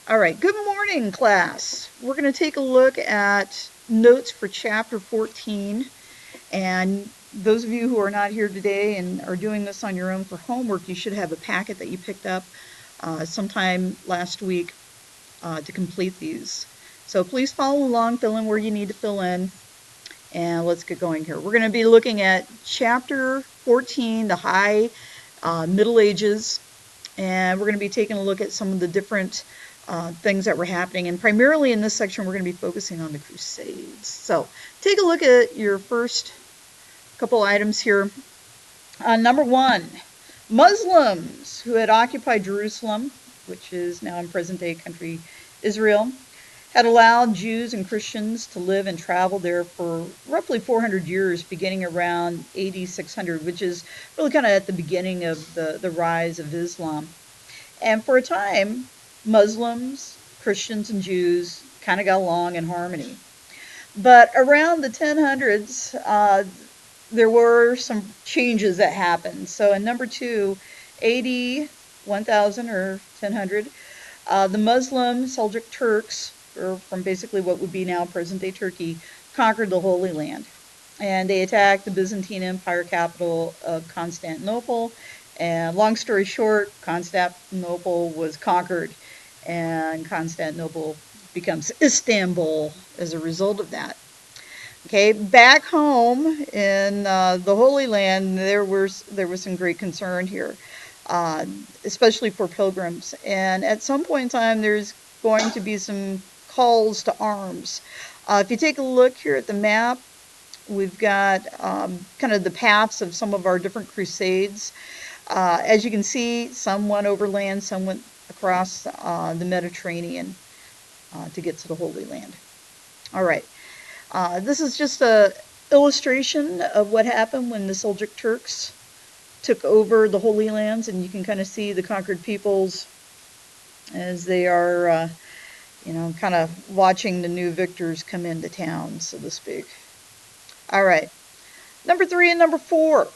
All right, good morning, class. We're going to take a look at notes for chapter 14. And those of you who are not here today and are doing this on your own for homework, you should have a packet that you picked up sometime last week to complete these. So please follow along, fill in where you need to fill in, and let's get going here. We're going to be looking at chapter 14, the High Middle Ages, and we're going to be taking a look at some of the different things that were happening. And primarily in this section, we're going to be focusing on the Crusades. So take a look at your first couple items here. Number one, Muslims who had occupied Jerusalem, which is now in present day country Israel, had allowed Jews and Christians to live and travel there for roughly 400 years, beginning around AD 600, which is really kind of at the beginning of the rise of Islam. And for a time, Muslims, Christians, and Jews kind of got along in harmony. But around the 1000s, there were some changes that happened. So in number two, AD 1000 or 1000, the Muslim Seljuk Turks, or from basically what would be now present-day Turkey, conquered the Holy Land. And they attacked the Byzantine Empire capital of Constantinople. And long story short, Constantinople was conquered, and Constantinople becomes Istanbul as a result of that. Okay, back home in the Holy Land, there was some great concern here, uh, especially for pilgrims. And at some point in time, there's going to be some calls to arms. If you take a look here at the map, we've got kind of the paths of some of our different crusades. As you can see, some went overland, some went across the Mediterranean to get to the Holy Land. All right. This is just a illustration of what happened when the Seljuk Turks took over the Holy Lands, and you can kind of see the conquered peoples as they are, kind of watching the new victors come into town, so to speak. All right, number three and number four.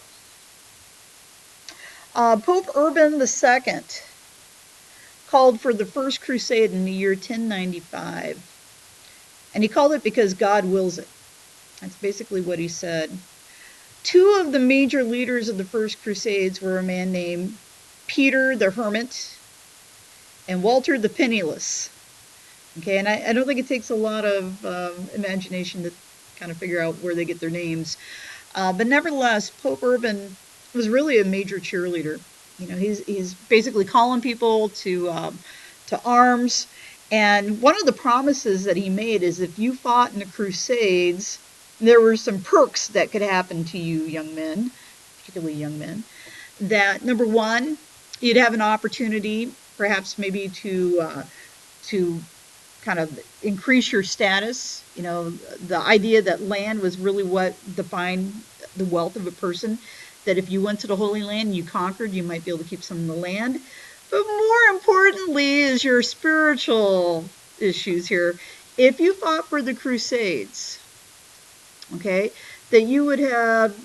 Pope Urban II called for the First Crusade in the year 1095, and he called it because God wills it. That's basically what he said. Two of the major leaders of the First Crusades were a man named Peter the Hermit and Walter the Penniless. Okay, and I don't think it takes a lot of imagination to kind of figure out where they get their names. But nevertheless, Pope Urban was really a major cheerleader. He's basically calling people to arms. And one of the promises that he made is if you fought in the Crusades, there were some perks that could happen to you, young men, particularly young men. That number one, you'd have an opportunity, perhaps maybe to kind of increase your status. The idea that land was really what defined the wealth of a person. That if you went to the Holy Land and you conquered, you might be able to keep some of the land. But more importantly is your spiritual issues here. If you fought for the Crusades, okay, that you would have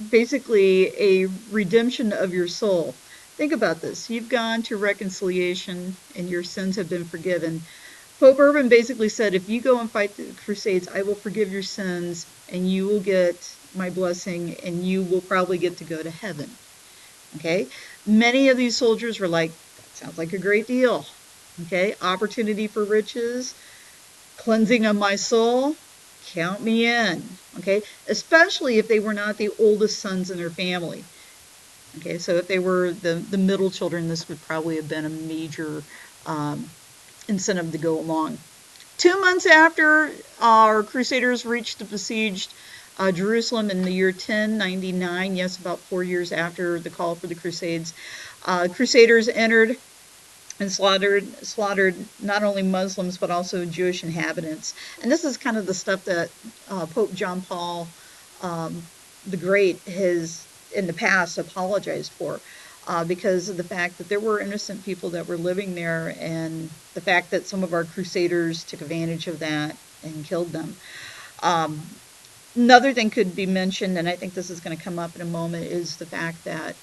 basically a redemption of your soul. Think about this. You've gone to reconciliation and your sins have been forgiven. Pope Urban basically said, if you go and fight the Crusades, I will forgive your sins and you will get my blessing and you will probably get to go to heaven. Okay? Many of these soldiers were like, that sounds like a great deal. Okay? Opportunity for riches, cleansing of my soul, count me in. Okay? Especially if they were not the oldest sons in their family. Okay, so if they were the middle children, this would probably have been a major incentive to go along. 2 months after our Crusaders reached the besieged Jerusalem in the year 1099, yes, about 4 years after the call for the Crusades, Crusaders entered and slaughtered not only Muslims but also Jewish inhabitants. And this is kind of the stuff that Pope John Paul the Great has in the past apologized for. Because of the fact that there were innocent people that were living there, and the fact that some of our crusaders took advantage of that and killed them. Um, Another thing could be mentioned, and I think this is going to come up in a moment, is the fact that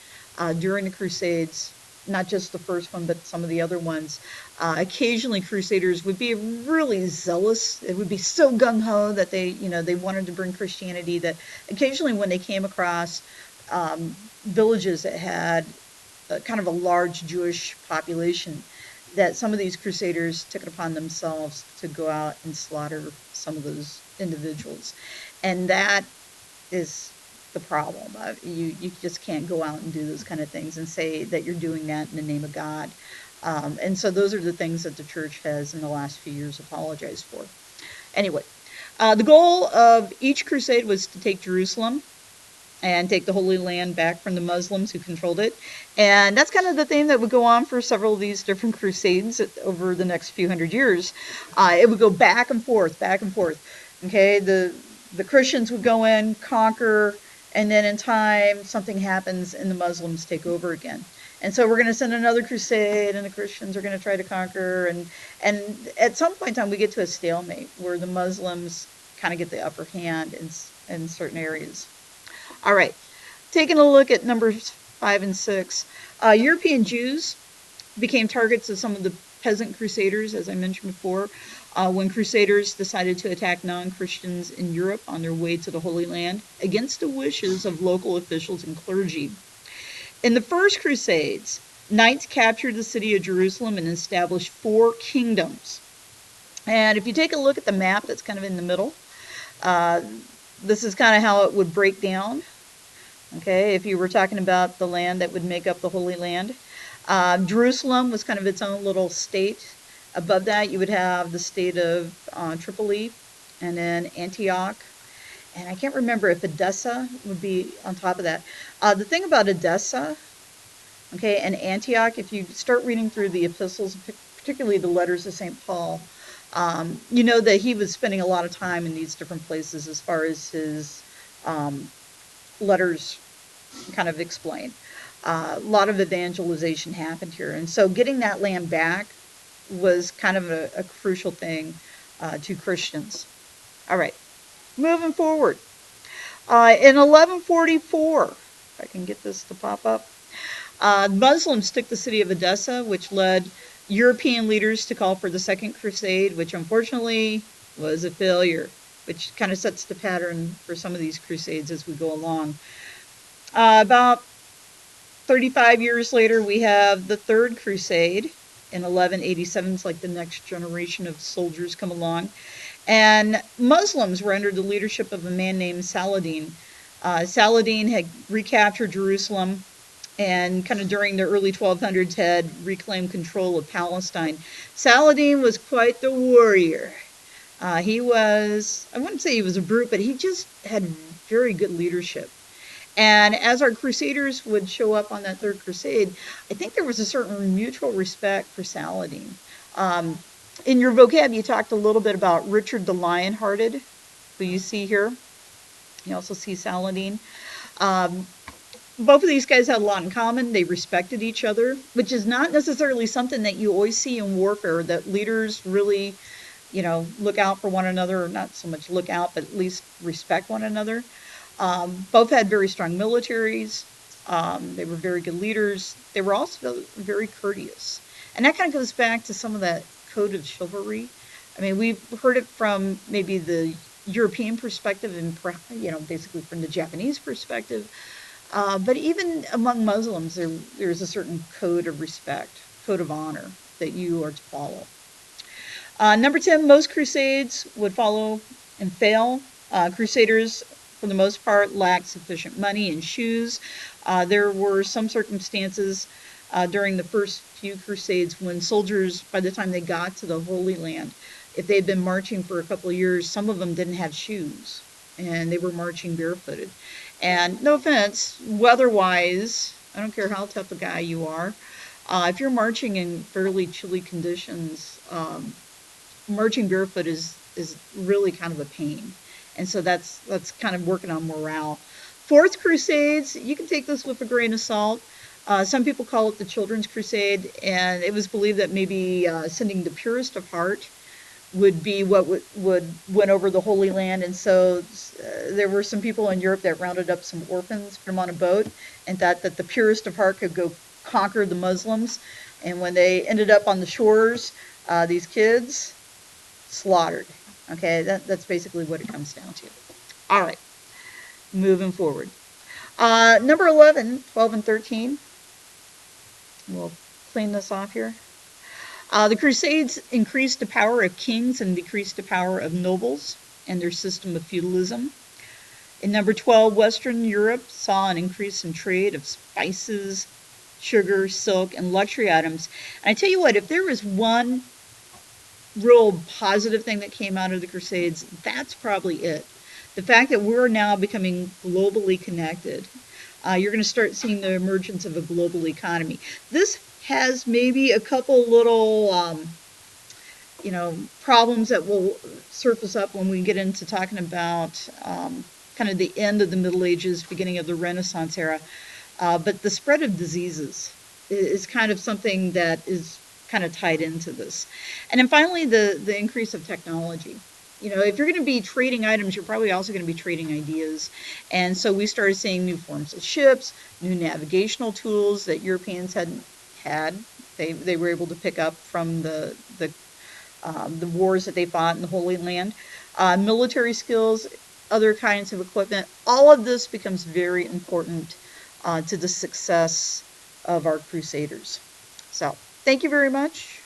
during the Crusades, not just the first one, but some of the other ones. Occasionally, crusaders would be really zealous. It would be so gung ho that they wanted to bring Christianity. That occasionally, when they came across villages that had kind of a large Jewish population, that some of these crusaders took it upon themselves to go out and slaughter some of those individuals, and that is the problem. You just can't go out and do those kind of things and say that you're doing that in the name of God. And so those are the things that the church has in the last few years apologized for. Anyway, the goal of each crusade was to take Jerusalem and take the Holy Land back from the Muslims who controlled it. And that's kind of the theme that would go on for several of these different crusades over the next few hundred years. It would go back and forth, back and forth. Okay, the Christians would go in, conquer, and then in time something happens and the Muslims take over again. And so we're going to send another crusade, and the Christians are going to try to conquer, and at some point in time we get to a stalemate where the Muslims kind of get the upper hand in certain areas. All right, taking a look at numbers 5 and 6. European Jews became targets of some of the peasant crusaders, as I mentioned before, when crusaders decided to attack non-Christians in Europe on their way to the Holy Land against the wishes of local officials and clergy. In the first crusades, knights captured the city of Jerusalem and established 4 kingdoms. And if you take a look at the map that's kind of in the middle, this is kind of how it would break down. Okay, if you were talking about the land that would make up the Holy Land. Jerusalem was kind of its own little state. Above that, you would have the state of Tripoli, and then Antioch. And I can't remember if Edessa would be on top of that. The thing about Edessa, okay, and Antioch, if you start reading through the epistles, particularly the letters of St. Paul, you know that he was spending a lot of time in these different places as far as his letters kind of explain. A lot of evangelization happened here. And so getting that land back was kind of a crucial thing to Christians. All right, moving forward. In 1144, if I can get this to pop up, Muslims took the city of Edessa, which led European leaders to call for the Second Crusade, which unfortunately was a failure, which kind of sets the pattern for some of these crusades as we go along. About 35 years later, we have the Third Crusade in 1187. It's like the next generation of soldiers come along. And Muslims were under the leadership of a man named Saladin. Saladin had recaptured Jerusalem and kind of during the early 1200s had reclaimed control of Palestine. Saladin was quite the warrior. He was, I wouldn't say he was a brute, but he just had very good leadership. And as our crusaders would show up on that Third Crusade, I think there was a certain mutual respect for Saladin. In your vocab, you talked a little bit about Richard the Lionhearted, who you see here. You also see Saladin. Both of these guys had a lot in common. They respected each other, which is not necessarily something that you always see in warfare, that leaders really, look out for one another, or not so much look out, but at least respect one another. Both had very strong militaries. They were very good leaders. They were also very courteous. And that kind of goes back to some of that code of chivalry. I mean, we've heard it from maybe the European perspective and, basically from the Japanese perspective. But even among Muslims, there's a certain code of respect, code of honor that you are to follow. Number 10, most crusades would follow and fail. Crusaders, for the most part, lacked sufficient money and shoes. There were some circumstances during the first few crusades when soldiers, by the time they got to the Holy Land, if they had been marching for a couple of years, some of them didn't have shoes, and they were marching barefooted. And no offense, weather-wise, I don't care how tough a guy you are, if you're marching in fairly chilly conditions, marching barefoot is really kind of a pain. And so that's kind of working on morale. Fourth Crusades, you can take this with a grain of salt. Some people call it the Children's Crusade, and it was believed that maybe sending the purest of heart would be what would win over the Holy Land. And so there were some people in Europe that rounded up some orphans, put them on a boat, and thought that the purest of heart could go conquer the Muslims. And when they ended up on the shores, these kids slaughtered. Okay, that's basically what it comes down to. All right, moving forward. Number 11, 12, and 13. We'll clean this off here. The Crusades increased the power of kings and decreased the power of nobles and their system of feudalism. In number 12, Western Europe saw an increase in trade of spices, sugar, silk, and luxury items. And I tell you what, if there was one real positive thing that came out of the Crusades, that's probably it. The fact that we're now becoming globally connected. You're going to start seeing the emergence of a global economy. This has maybe a couple little problems that will surface up when we get into talking about kind of the end of the Middle Ages, beginning of the Renaissance era. But the spread of diseases is kind of something that is kind of tied into this. And then finally, the increase of technology. If you're going to be trading items, you're probably also going to be trading ideas. And so we started seeing new forms of ships, new navigational tools that Europeans hadn't had. They were able to pick up from the wars that they fought in the Holy Land, military skills, other kinds of equipment. All of this becomes very important to the success of our crusaders. So, thank you very much.